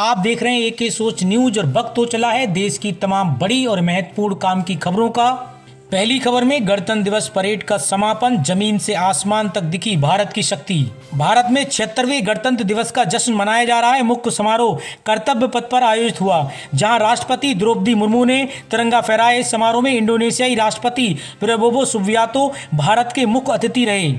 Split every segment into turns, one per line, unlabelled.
आप देख रहे हैं एके सोच न्यूज और वक्त हो चला है देश की तमाम बड़ी और महत्वपूर्ण काम की खबरों का। पहली खबर में गणतंत्र दिवस परेड का समापन, जमीन से आसमान तक दिखी भारत की शक्ति। भारत में 76वें गणतंत्र दिवस का जश्न मनाया जा रहा है। मुख्य समारोह कर्तव्य पथ पर आयोजित हुआ, जहां राष्ट्रपति द्रौपदी मुर्मू ने तिरंगा फहराया। इस समारोह में इंडोनेशियाई राष्ट्रपति प्रबोवो सुबियांतो भारत के मुख्य अतिथि रहे।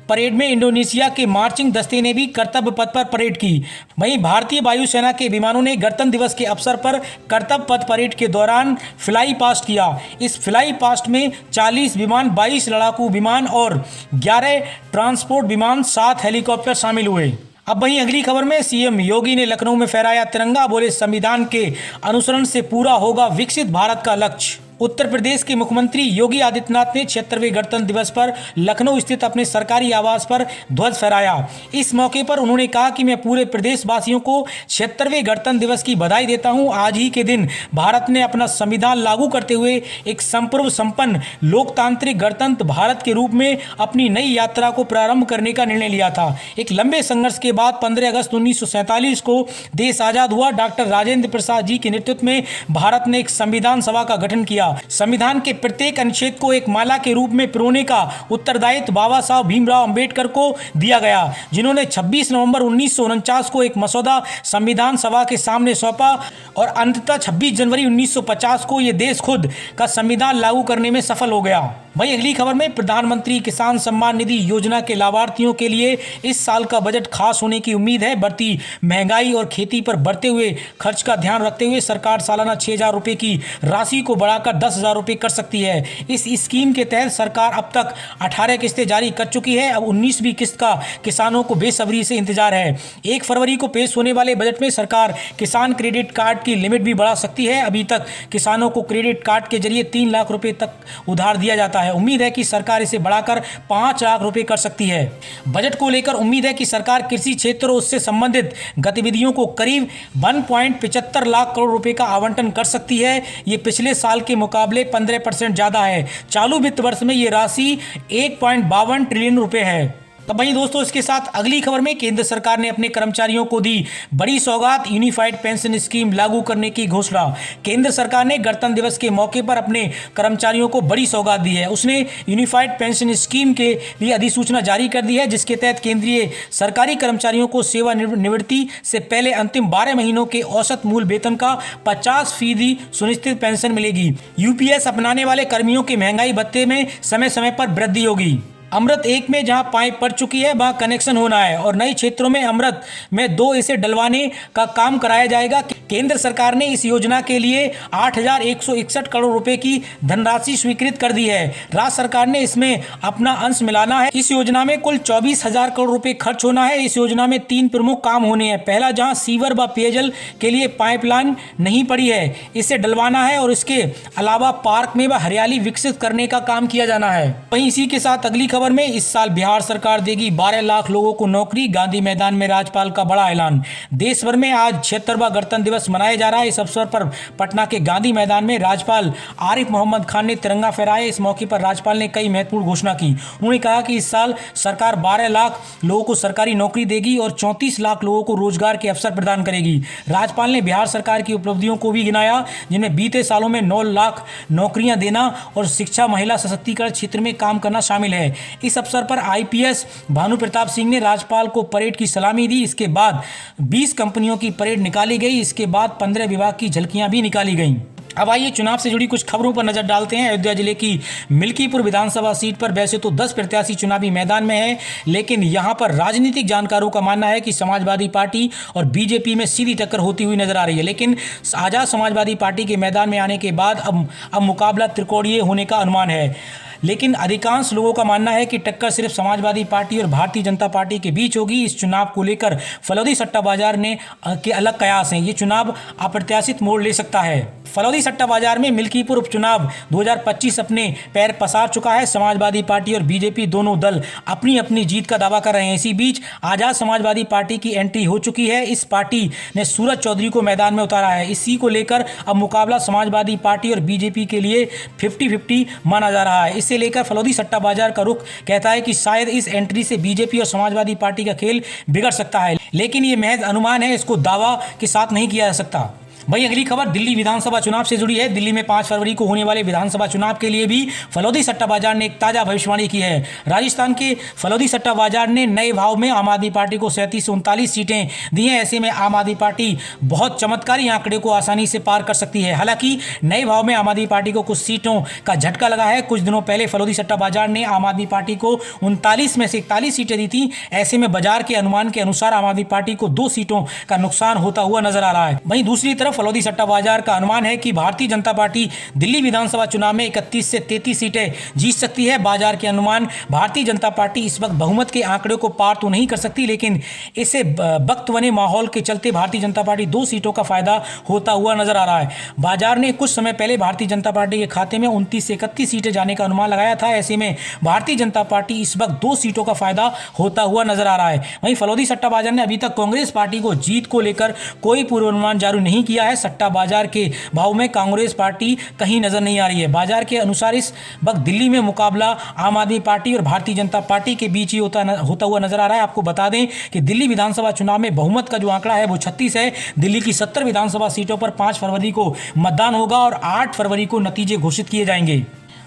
परेड में इंडोनेशिया के मार्चिंग दस्ते ने भी कर्तव्य पथ पर परेड की। वहीं भारतीय वायुसेना के विमानों ने गणतंत्र दिवस के अवसर पर कर्तव्य पथ परेड के दौरान फ्लाई पास्ट किया। इस फ्लाई पास्ट में 40 विमान, 22 लड़ाकू विमान और 11 ट्रांसपोर्ट विमान, 7 हेलीकॉप्टर शामिल हुए। अब वहीं अगली खबर में सीएम योगी ने लखनऊ में फहराया तिरंगा, बोले संविधान के अनुसरण से पूरा होगा विकसित भारत का लक्ष्य। उत्तर प्रदेश के मुख्यमंत्री योगी आदित्यनाथ ने 76वें गणतंत्र दिवस पर लखनऊ स्थित अपने सरकारी आवास पर ध्वज फहराया। इस मौके पर उन्होंने कहा कि मैं पूरे प्रदेशवासियों को 76वें गणतंत्र दिवस की बधाई देता हूं। आज ही के दिन भारत ने अपना संविधान लागू करते हुए एक संप्रभु संपन्न लोकतांत्रिक गणतंत्र भारत के रूप में अपनी नई यात्रा को प्रारंभ करने का निर्णय लिया था। एक लंबे संघर्ष के बाद 15 अगस्त 1947 को देश आजाद हुआ। डॉक्टर राजेंद्र प्रसाद जी के नेतृत्व में भारत ने एक संविधान सभा का गठन किया। संविधान के प्रत्येक अनुच्छेद को एक माला के रूप में पिरोने का उत्तरदायित्व बाबा साहब भीमराव अंबेडकर को दिया गया, जिन्होंने 26 नवंबर 1949 को एक मसौदा संविधान सभा के सामने सौंपा और अंततः 26 जनवरी 1950 को यह देश खुद का संविधान लागू करने में सफल हो गया। वहीं अगली खबर में प्रधानमंत्री किसान सम्मान निधि योजना के लाभार्थियों के लिए इस साल का बजट खास होने की उम्मीद है। बढ़ती महंगाई और खेती पर बढ़ते हुए खर्च का ध्यान रखते हुए सरकार सालाना 6,000 रुपये की राशि को बढ़ाकर 10,000 रुपये कर सकती है। इस स्कीम के तहत सरकार अब तक 18 किस्तें जारी कर चुकी है। अब 19वीं किस्त का किसानों को बेसब्री से इंतजार है। 1 फरवरी को पेश होने वाले बजट में सरकार किसान क्रेडिट कार्ड की लिमिट भी बढ़ा सकती है। अभी तक किसानों को क्रेडिट कार्ड के जरिए 3 लाख रुपये तक उधार दिया जाता है। उम्मीद है कि सरकार इसे बढ़ाकर 5 लाख रुपए कर सकती है। बजट को लेकर उम्मीद है कि सरकार कृषि क्षेत्र और उससे संबंधित गतिविधियों को करीब 1.75 लाख करोड़ रुपए का आवंटन कर सकती है। ये पिछले साल के मुकाबले 15% ज्यादा है। चालू वित्त वर्ष में ये राशि 1.52 ट्रिलियन रुपए है। तो वहीं दोस्तों, इसके साथ अगली खबर में केंद्र सरकार ने अपने कर्मचारियों को दी बड़ी सौगात, यूनिफाइड पेंशन स्कीम लागू करने की घोषणा। केंद्र सरकार ने गणतंत्र दिवस के मौके पर अपने कर्मचारियों को बड़ी सौगात दी है। उसने यूनिफाइड पेंशन स्कीम के लिए अधिसूचना जारी कर दी है, जिसके तहत केंद्रीय सरकारी कर्मचारियों को सेवानिवृत्ति से पहले अंतिम 12 महीनों के औसत मूल वेतन का 50% सुनिश्चित पेंशन मिलेगी। यूपीएस अपनाने वाले कर्मियों के महंगाई भत्ते में समय समय पर वृद्धि होगी। अमृत 1 में जहां पाइप पड़ चुकी है वहां कनेक्शन होना है और नए क्षेत्रों में अमृत में 2 इसे डलवाने का काम कराया जाएगा। केंद्र सरकार ने इस योजना के लिए 8,161 करोड़ रुपए की धनराशि स्वीकृत कर दी है। राज्य सरकार ने इसमें अपना अंश मिलाना है। इस योजना में कुल 24,000 करोड़ रुपए खर्च होना है। इस योजना में 3 प्रमुख काम होने हैं। पहला, जहां सीवर व पेयजल के लिए पाइपलाइन नहीं पड़ी है, इसे डलवाना है और इसके अलावा पार्क में व हरियाली विकसित करने का काम किया जाना है। वहीं इसी के साथ अगली खबर में इस साल बिहार सरकार देगी 12 लाख लोगों को नौकरी। गांधी मैदान में राज्यपाल का बड़ा ऐलान। देश भर में आज 76वां गणतंत्र दिवस मनाया जा रहा है। इस अवसर पर पटना के गांधी मैदान में राज्यपाल आरिफ मोहम्मद खान ने तिरंगा फहराया। इस मौके पर राज्यपाल ने कई महत्वपूर्ण घोषणा की। उन्होंने कहा कि इस साल सरकार 12 लाख लोगों को सरकारी नौकरी देगी और 34 लाख लोगों को रोजगार के अवसर प्रदान करेगी। राज्यपाल ने बिहार सरकार की उपलब्धियों को भी गिनाया, जिनमें बीते सालों में 9 लाख नौकरियां देना और शिक्षा, महिला सशक्तिकरण क्षेत्र में काम करना शामिल है। इस अवसर पर आईपीएस भानु प्रताप सिंह ने राज्यपाल को परेड की सलामी दी। इसके बाद 20 कंपनियों की परेड निकाली गई। इसके बाद 15 विभाग की झलकियां भी निकाली गईं। अब आइए चुनाव से जुड़ी कुछ खबरों पर नजर डालते हैं। अयोध्या जिले की मिल्कीपुर विधानसभा सीट पर वैसे तो 10 प्रत्याशी चुनावी मैदान में हैं, लेकिन यहां पर राजनीतिक जानकारों का मानना है कि समाजवादी पार्टी और बीजेपी में सीधी टक्कर होती हुई नजर आ रही है। लेकिन आजाद समाजवादी पार्टी के मैदान में आने के बाद अब मुकाबला त्रिकोणीय होने का अनुमान है। लेकिन अधिकांश लोगों का मानना है कि टक्कर सिर्फ समाजवादी पार्टी और भारतीय जनता पार्टी के बीच होगी। इस चुनाव को लेकर फलौदी सट्टा बाजार के अलग कयास हैं। ये चुनाव अप्रत्याशित मोड़ ले सकता है। फलौदी सट्टा बाजार में मिल्कीपुर उपचुनाव 2025 अपने पैर पसार चुका है। समाजवादी पार्टी और बीजेपी दोनों दल अपनी अपनी जीत का दावा कर रहे हैं। इसी बीच आजाद समाजवादी पार्टी की एंट्री हो चुकी है। इस पार्टी ने सूरज चौधरी को मैदान में उतारा है। इसी को लेकर अब मुकाबला समाजवादी पार्टी और बीजेपी के लिए 50-50 माना जा रहा है। इससे लेकर फलौदी सट्टा बाजार का रुख कहता है कि शायद इस एंट्री से बीजेपी और समाजवादी पार्टी का खेल बिगड़ सकता है, लेकिन ये महज अनुमान है, इसको दावा के साथ नहीं किया जा सकता। वहीं अगली खबर दिल्ली विधानसभा चुनाव से जुड़ी है। दिल्ली में 5 फरवरी को होने वाले विधानसभा चुनाव के लिए भी फलौदी सट्टा बाजार ने एक ताजा भविष्यवाणी की है। राजस्थान के फलौदी सट्टा बाजार ने नए भाव में आम आदमी पार्टी को 37 से 39 सीटें दी हैं। ऐसे में आम आदमी पार्टी बहुत चमत्कारी आंकड़े को आसानी से पार कर सकती है। हालांकि नए भाव में आम आदमी पार्टी को कुछ सीटों का झटका लगा है। कुछ दिनों पहले फलौदी सट्टा बाजार ने आम आदमी पार्टी को 39 में से 41 सीटें दी थी। ऐसे में बाजार के अनुमान के अनुसार आम आदमी पार्टी को 2 सीटों का नुकसान होता हुआ नजर आ रहा है। वहीं दूसरी तरफ फलौदी सट्टा बाजार का अनुमान है कि भारतीय जनता पार्टी दिल्ली विधानसभा चुनाव में 31 से 33 सीटें जीत सकती है। बाजार के अनुमान भारतीय जनता पार्टी इस वक्त बहुमत के आंकड़े को पार तो नहीं कर सकती, लेकिन इसे वक्त बने माहौल के चलते भारतीय जनता पार्टी 2 सीटों का फायदा होता हुआ नजर आ रहा है। बाजार ने कुछ समय पहले भारतीय जनता पार्टी के खाते में 29 से 31 सीटें जाने का अनुमान लगाया था। ऐसे में भारतीय जनता पार्टी इस वक्त 2 सीटों का फायदा होता हुआ नजर आ रहा है। वहीं फलौदी सट्टा बाजार ने अभी तक कांग्रेस पार्टी को जीत को लेकर कोई पूर्वानुमान जारी नहीं किया है। सट्टा बाजार के भाव में कांग्रेस पार्टी कहीं नजर नहीं आ रही है। बाजार के अनुसार इस वक्त दिल्ली में मुकाबला आम आदमी पार्टी और भारतीय जनता पार्टी के बीच ही होता हुआ नजर आ रहा है। आपको बता दें कि दिल्ली विधानसभा चुनाव में बहुमत का जो आंकड़ा है वो 36 है। दिल्ली की 70 विधानसभा सीटों पर 5 फरवरी को मतदान होगा और 8 फरवरी को नतीजे घोषित किए जाएंगे।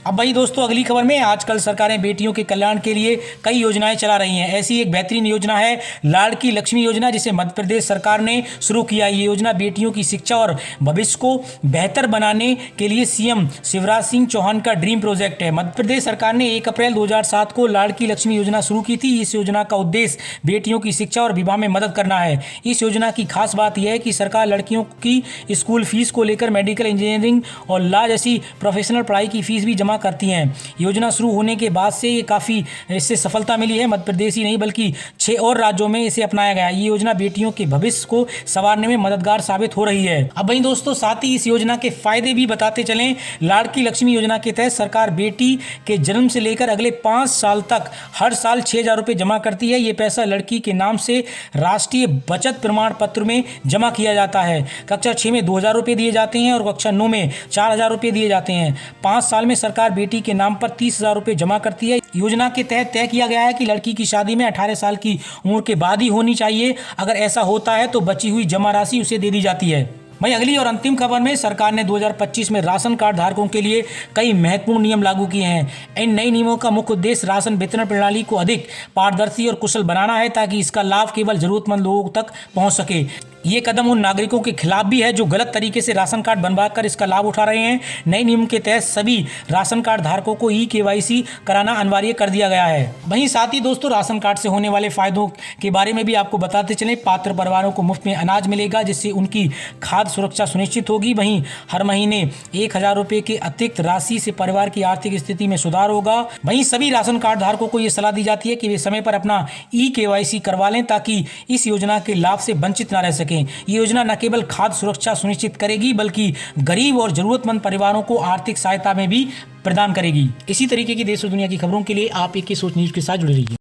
अब भाई दोस्तों, अगली खबर में आजकल सरकारें बेटियों के कल्याण के लिए कई योजनाएं चला रही हैं। ऐसी एक बेहतरीन योजना है लाड़की लक्ष्मी योजना, जिसे मध्य प्रदेश सरकार ने शुरू किया। ये योजना बेटियों की शिक्षा और भविष्य को बेहतर बनाने के लिए सीएम शिवराज सिंह चौहान का ड्रीम प्रोजेक्ट है। मध्य प्रदेश सरकार ने 1 अप्रैल 2007 को लाड़की लक्ष्मी योजना शुरू की थी। इस योजना का उद्देश्य बेटियों की शिक्षा और विवाह में मदद करना है। इस योजना की खास बात यह है कि सरकार लड़कियों की स्कूल फीस को लेकर मेडिकल, इंजीनियरिंग और लॉ जैसी प्रोफेशनल पढ़ाई की फीस भी जमा करती हैं। योजना शुरू होने के बाद से ये काफ़ी इससे सफलता मिली है। मध्य प्रदेश ही नहीं बल्कि 6 और राज्यों में इसे अपनाया गया। ये योजना बेटियों के भविष्य को संवारने में मददगार साबित हो रही है। अब वहीं दोस्तों, साथ ही इस योजना के फायदे भी बताते चलें। लाड़की लक्ष्मी योजना के तहत सरकार बेटी के जन्म से लेकर अगले 5 साल तक हर साल 6,000 रुपये जमा करती है। ये पैसा लड़की के नाम से राष्ट्रीय बचत प्रमाण पत्र में जमा किया जाता है। कक्षा 6 में 2,000 रुपये दिए जाते हैं और कक्षा 9 में 4,000 रुपये दिए जाते हैं। 5 साल में सरकार बेटी के नाम पर 30,000 रुपये जमा करती है। योजना के तहत तय किया गया है कि लड़की की शादी में 18 साल की उम्र के बाद ही होनी चाहिए। अगर ऐसा होता है तो बची हुई जमा राशि उसे दे दी जाती है। वहीं अगली और अंतिम खबर में सरकार ने 2025 में राशन कार्ड धारकों के लिए कई महत्वपूर्ण नियम लागू किए हैं। इन नए नियमों का मुख्य उद्देश्य राशन वितरण प्रणाली को अधिक पारदर्शी और कुशल बनाना है, ताकि इसका लाभ केवल जरूरतमंद लोगों तक पहुंच सके। ये कदम उन नागरिकों के खिलाफ भी है जो गलत तरीके से राशन कार्ड बनवाकर इसका लाभ उठा रहे हैं। नए नियम के तहत सभी राशन कार्ड धारकों को KYC कराना अनिवार्य कर दिया गया है। वहीं साथ ही दोस्तों, राशन कार्ड से होने वाले फायदों के बारे में भी आपको बताते चलें। पात्र परिवारों को मुफ्त में अनाज मिलेगा, जिससे उनकी खाद्य सुरक्षा सुनिश्चित होगी। वहीं हर महीने 1,000 रुपये के अतिरिक्त राशि से परिवार की आर्थिक स्थिति में सुधार होगा। वहीं सभी राशन कार्ड धारकों को ये सलाह दी जाती है कि वे समय पर अपना KYC करवा लें, ताकि इस योजना के लाभ से वंचित न रह सके। ये योजना न केवल खाद्य सुरक्षा सुनिश्चित करेगी, बल्कि गरीब और जरूरतमंद परिवारों को आर्थिक सहायता में भी प्रदान करेगी। इसी तरीके की देश और दुनिया की खबरों के लिए आप एक सोच न्यूज के साथ जुड़े रहिए।